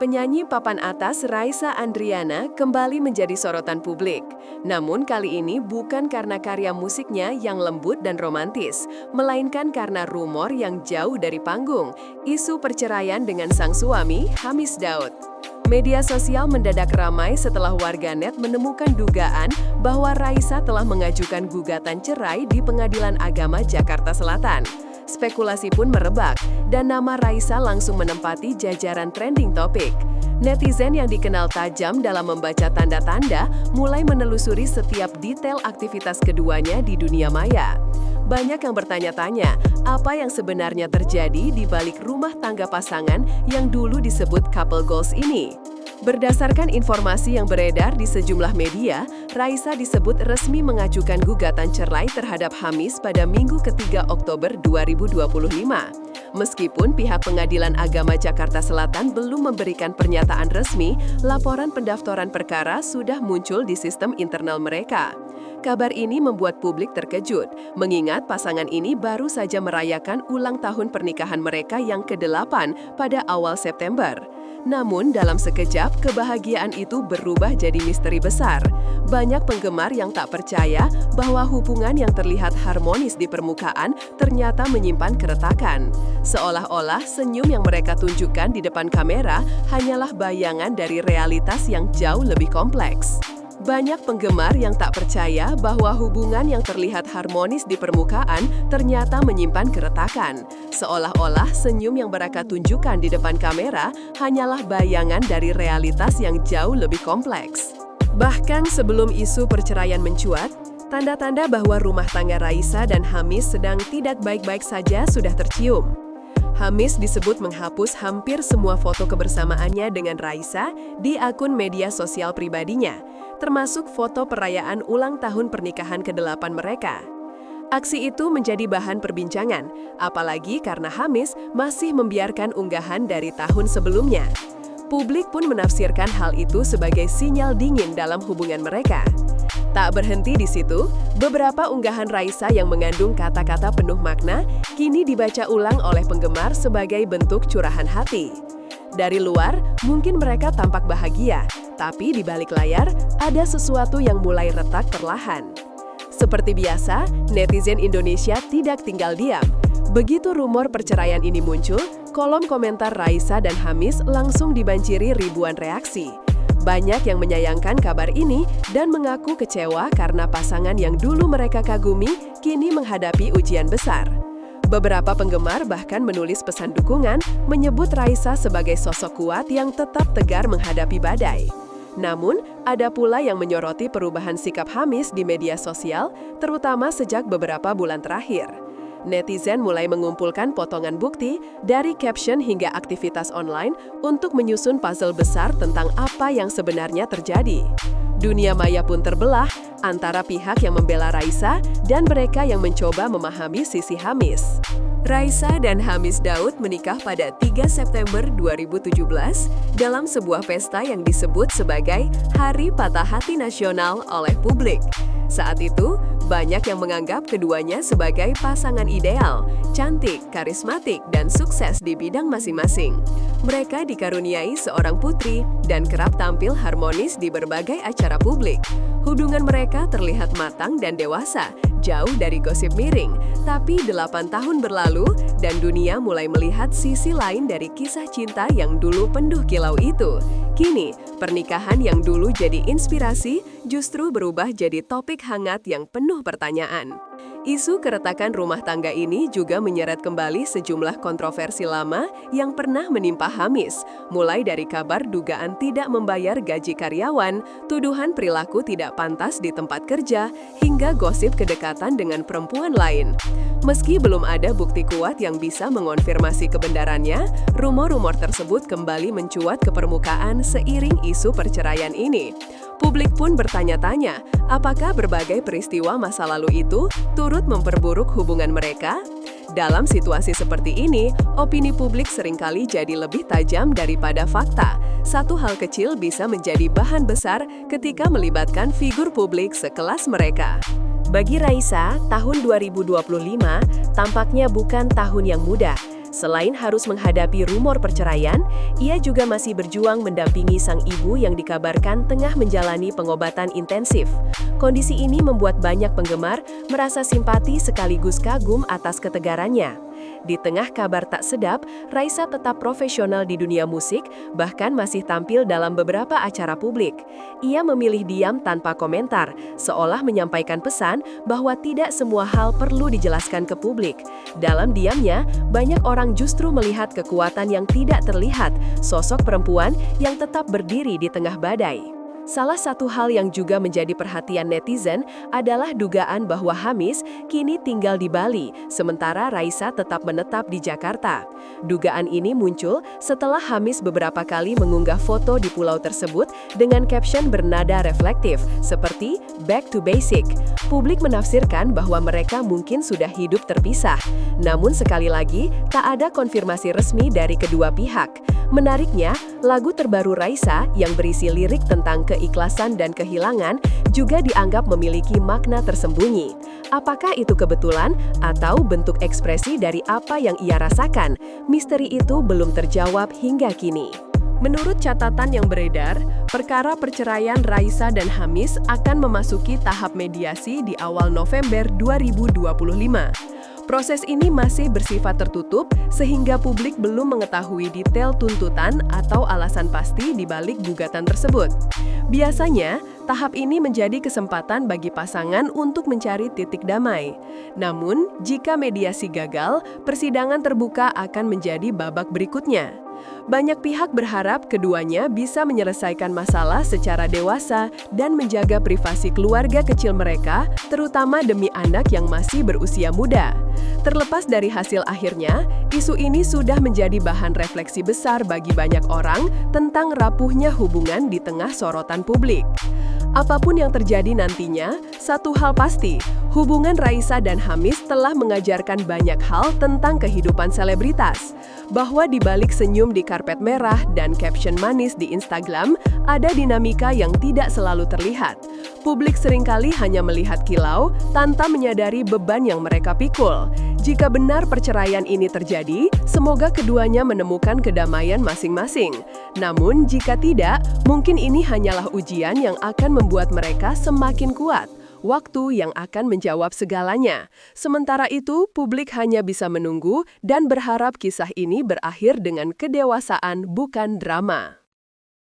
Penyanyi papan atas Raisa Andriana kembali menjadi sorotan publik. Namun kali ini bukan karena karya musiknya yang lembut dan romantis, melainkan karena rumor yang jauh dari panggung, isu perceraian dengan sang suami, Hamis Daud. Media sosial mendadak ramai setelah warganet menemukan dugaan bahwa Raisa telah mengajukan gugatan cerai di Pengadilan Agama Jakarta Selatan. Spekulasi pun merebak, dan nama Raisa langsung menempati jajaran trending topik. Netizen yang dikenal tajam dalam membaca tanda-tanda mulai menelusuri setiap detail aktivitas keduanya di dunia maya. Banyak yang bertanya-tanya, apa yang sebenarnya terjadi di balik rumah tangga pasangan yang dulu disebut couple goals ini. Berdasarkan informasi yang beredar di sejumlah media, Raisa disebut resmi mengajukan gugatan cerai terhadap Hamis pada Minggu ketiga Oktober 2025. Meskipun pihak Pengadilan Agama Jakarta Selatan belum memberikan pernyataan resmi, laporan pendaftaran perkara sudah muncul di sistem internal mereka. Kabar ini membuat publik terkejut, mengingat pasangan ini baru saja merayakan ulang tahun pernikahan mereka yang ke-8 pada awal September. Namun, dalam sekejap, kebahagiaan itu berubah jadi misteri besar. Banyak penggemar yang tak percaya bahwa hubungan yang terlihat harmonis di permukaan ternyata menyimpan keretakan. Seolah-olah senyum yang mereka tunjukkan di depan kamera hanyalah bayangan dari realitas yang jauh lebih kompleks. Banyak penggemar yang tak percaya bahwa hubungan yang terlihat harmonis di permukaan ternyata menyimpan keretakan. Seolah-olah senyum yang mereka tunjukkan di depan kamera hanyalah bayangan dari realitas yang jauh lebih kompleks. Bahkan sebelum isu perceraian mencuat, tanda-tanda bahwa rumah tangga Raisa dan Hamis sedang tidak baik-baik saja sudah tercium. Hamis disebut menghapus hampir semua foto kebersamaannya dengan Raisa di akun media sosial pribadinya, termasuk foto perayaan ulang tahun pernikahan ke-8 mereka. Aksi itu menjadi bahan perbincangan, apalagi karena Hamis masih membiarkan unggahan dari tahun sebelumnya. Publik pun menafsirkan hal itu sebagai sinyal dingin dalam hubungan mereka. Tak berhenti di situ, beberapa unggahan Raisa yang mengandung kata-kata penuh makna kini dibaca ulang oleh penggemar sebagai bentuk curahan hati. Dari luar, mungkin mereka tampak bahagia, tapi di balik layar ada sesuatu yang mulai retak perlahan. Seperti biasa, netizen Indonesia tidak tinggal diam. Begitu rumor perceraian ini muncul, kolom komentar Raisa dan Hamis langsung dibanjiri ribuan reaksi. Banyak yang menyayangkan kabar ini dan mengaku kecewa karena pasangan yang dulu mereka kagumi kini menghadapi ujian besar. Beberapa penggemar bahkan menulis pesan dukungan, menyebut Raisa sebagai sosok kuat yang tetap tegar menghadapi badai. Namun, ada pula yang menyoroti perubahan sikap Hamis di media sosial, terutama sejak beberapa bulan terakhir. Netizen mulai mengumpulkan potongan bukti dari caption hingga aktivitas online untuk menyusun puzzle besar tentang apa yang sebenarnya terjadi. Dunia maya pun terbelah antara pihak yang membela Raisa dan mereka yang mencoba memahami sisi Hamis. Raisa dan Hamis Daud menikah pada 3 September 2017 dalam sebuah pesta yang disebut sebagai Hari Patah Hati Nasional oleh publik. Saat itu, banyak yang menganggap keduanya sebagai pasangan ideal, cantik, karismatik, dan sukses di bidang masing-masing. Mereka dikaruniai seorang putri dan kerap tampil harmonis di berbagai acara publik. Hubungan mereka terlihat matang dan dewasa, jauh dari gosip miring. Tapi 8 tahun berlalu dan dunia mulai melihat sisi lain dari kisah cinta yang dulu penuh kilau itu. Kini, pernikahan yang dulu jadi inspirasi justru berubah jadi topik hangat yang penuh pertanyaan. Isu keretakan rumah tangga ini juga menyeret kembali sejumlah kontroversi lama yang pernah menimpa Hamis, mulai dari kabar dugaan tidak membayar gaji karyawan, tuduhan perilaku tidak pantas di tempat kerja, hingga gosip kedekatan dengan perempuan lain. Meski belum ada bukti kuat yang bisa mengonfirmasi kebenarannya, rumor-rumor tersebut kembali mencuat ke permukaan seiring isu perceraian ini. Publik pun bertanya-tanya, apakah berbagai peristiwa masa lalu itu turut memperburuk hubungan mereka? Dalam situasi seperti ini, opini publik seringkali jadi lebih tajam daripada fakta. Satu hal kecil bisa menjadi bahan besar ketika melibatkan figur publik sekelas mereka. Bagi Raisa, tahun 2025 tampaknya bukan tahun yang mudah. Selain harus menghadapi rumor perceraian, ia juga masih berjuang mendampingi sang ibu yang dikabarkan tengah menjalani pengobatan intensif. Kondisi ini membuat banyak penggemar merasa simpati sekaligus kagum atas ketegarannya. Di tengah kabar tak sedap, Raisa tetap profesional di dunia musik, bahkan masih tampil dalam beberapa acara publik. Ia memilih diam tanpa komentar, seolah menyampaikan pesan bahwa tidak semua hal perlu dijelaskan ke publik. Dalam diamnya, banyak orang justru melihat kekuatan yang tidak terlihat, sosok perempuan yang tetap berdiri di tengah badai. Salah satu hal yang juga menjadi perhatian netizen adalah dugaan bahwa Hamis kini tinggal di Bali, sementara Raisa tetap menetap di Jakarta. Dugaan ini muncul setelah Hamis beberapa kali mengunggah foto di pulau tersebut dengan caption bernada reflektif, seperti "Back to Basic". Publik menafsirkan bahwa mereka mungkin sudah hidup terpisah. Namun sekali lagi, tak ada konfirmasi resmi dari kedua pihak. Menariknya, lagu terbaru Raisa yang berisi lirik tentang keikhlasan dan kehilangan juga dianggap memiliki makna tersembunyi. Apakah itu kebetulan atau bentuk ekspresi dari apa yang ia rasakan? Misteri itu belum terjawab hingga kini. Menurut catatan yang beredar, perkara perceraian Raisa dan Hamis akan memasuki tahap mediasi di awal November 2025. Proses ini masih bersifat tertutup sehingga publik belum mengetahui detail tuntutan atau alasan pasti di balik gugatan tersebut. Biasanya, tahap ini menjadi kesempatan bagi pasangan untuk mencari titik damai. Namun, jika mediasi gagal, persidangan terbuka akan menjadi babak berikutnya. Banyak pihak berharap keduanya bisa menyelesaikan masalah secara dewasa dan menjaga privasi keluarga kecil mereka, terutama demi anak yang masih berusia muda. Terlepas dari hasil akhirnya, isu ini sudah menjadi bahan refleksi besar bagi banyak orang tentang rapuhnya hubungan di tengah sorotan publik. Apapun yang terjadi nantinya, satu hal pasti, hubungan Raisa dan Hamis telah mengajarkan banyak hal tentang kehidupan selebritas. Bahwa di balik senyum di karpet merah dan caption manis di Instagram, ada dinamika yang tidak selalu terlihat. Publik seringkali hanya melihat kilau tanpa menyadari beban yang mereka pikul. Jika benar perceraian ini terjadi, semoga keduanya menemukan kedamaian masing-masing. Namun, jika tidak, mungkin ini hanyalah ujian yang akan membuat mereka semakin kuat. Waktu yang akan menjawab segalanya. Sementara itu, publik hanya bisa menunggu dan berharap kisah ini berakhir dengan kedewasaan, bukan drama.